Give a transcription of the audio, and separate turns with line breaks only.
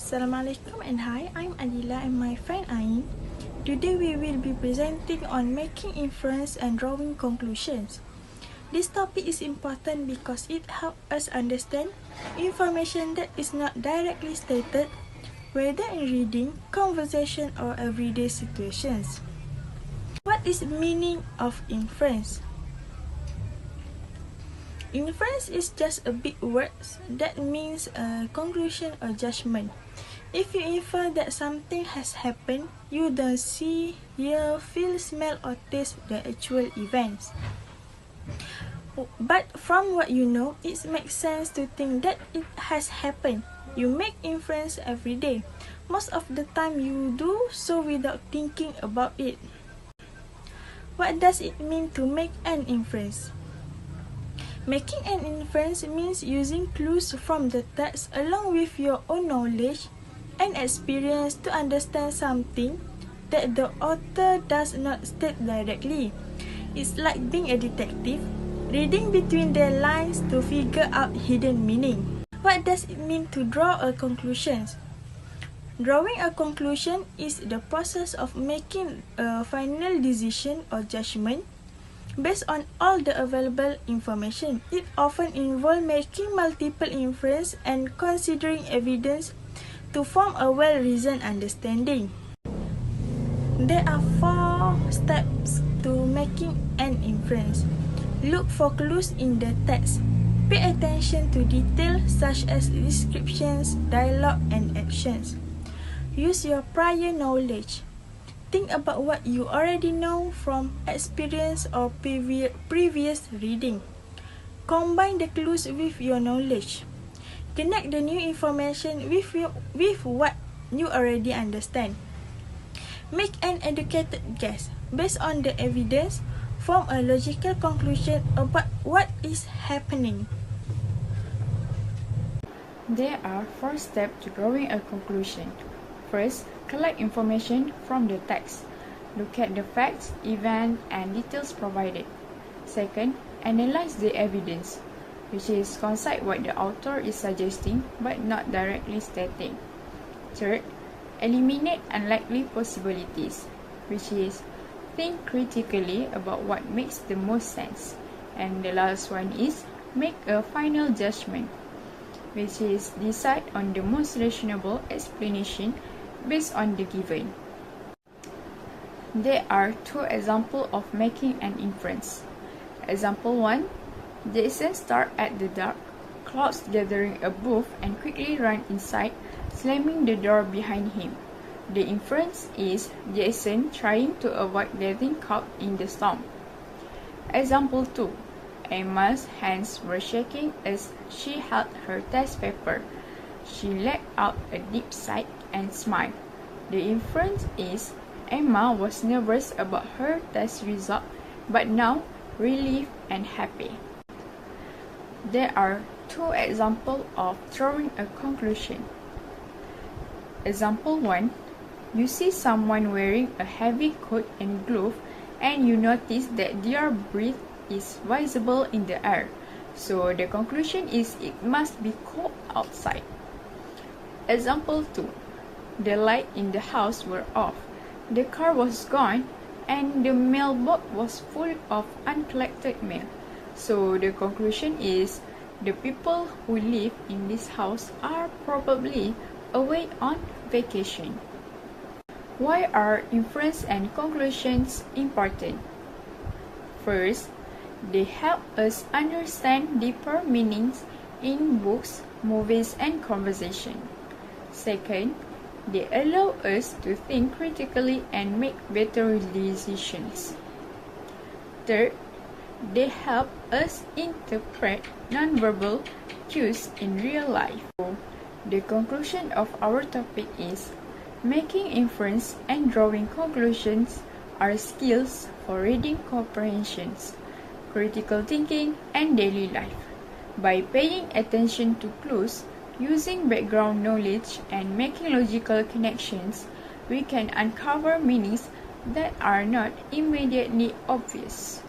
Assalamualaikum and hi, I'm Adila and my friend Ain. Today we will be presenting on making inference and drawing conclusions. This topic is important because it helps us understand information that is not directly stated, whether in reading, conversation or everyday situations. What is the meaning of inference? Inference is just a big word that means a conclusion or judgment. If you infer that something has happened, you don't see, hear, feel, smell or taste the actual events. But from what you know, it makes sense to think that it has happened. You make inference every day. Most of the time you do so without thinking about it. What does it mean to make an inference? Making an inference means using clues from the text along with your own knowledge and experience to understand something that the author does not state directly. It's like being a detective, reading between the lines to figure out hidden meaning. What does it mean to draw a conclusion? Drawing a conclusion is the process of making a final decision or judgment based on all the available information. It often involves making multiple inferences and considering evidence to form a well-reasoned understanding. There are 4 steps to making an inference. Look for clues in the text. Pay attention to details such as descriptions, dialogue, and actions. Use your prior knowledge. Think about what you already know from experience or previous reading. Combine the clues with your knowledge. Connect the new information with what you already understand. Make an educated guess. Based on the evidence, form a logical conclusion about what is happening.
There are 4 steps to drawing a conclusion. First, collect information from the text. Look at the facts, events, and details provided. Second, analyze the evidence, which is consider what the author is suggesting but not directly stating. Third, eliminate unlikely possibilities, which is think critically about what makes the most sense. And the last one is make a final judgment, which is decide on the most reasonable explanation based on the given. There are 2 examples of making an inference. Example 1. Jason starts at the dark, clouds gathering a booth and quickly runs inside, slamming the door behind him. The inference is Jason trying to avoid getting caught in the storm. Example 2. Emma's hands were shaking as she held her test paper. She let out a deep sigh and smiled. The inference is Emma was nervous about her test result, but now relieved and happy. There are 2 examples of drawing a conclusion. Example 1. You see someone wearing a heavy coat and glove, and you notice that their breath is visible in the air. So the conclusion is it must be cold outside. Example 2. The light in the house were off, the car was gone, and the mailbox was full of uncollected mail. So the conclusion is the people who live in this house are probably away on vacation. Why are inference and conclusions important? First, they help us understand deeper meanings in books, movies, and conversation. Second, they allow us to think critically and make better decisions. Third, they help us interpret nonverbal cues in real life. The conclusion of our topic is making inference and drawing conclusions are skills for reading comprehensions, critical thinking, and daily life. By paying attention to clues, using background knowledge, and making logical connections, we can uncover meanings that are not immediately obvious.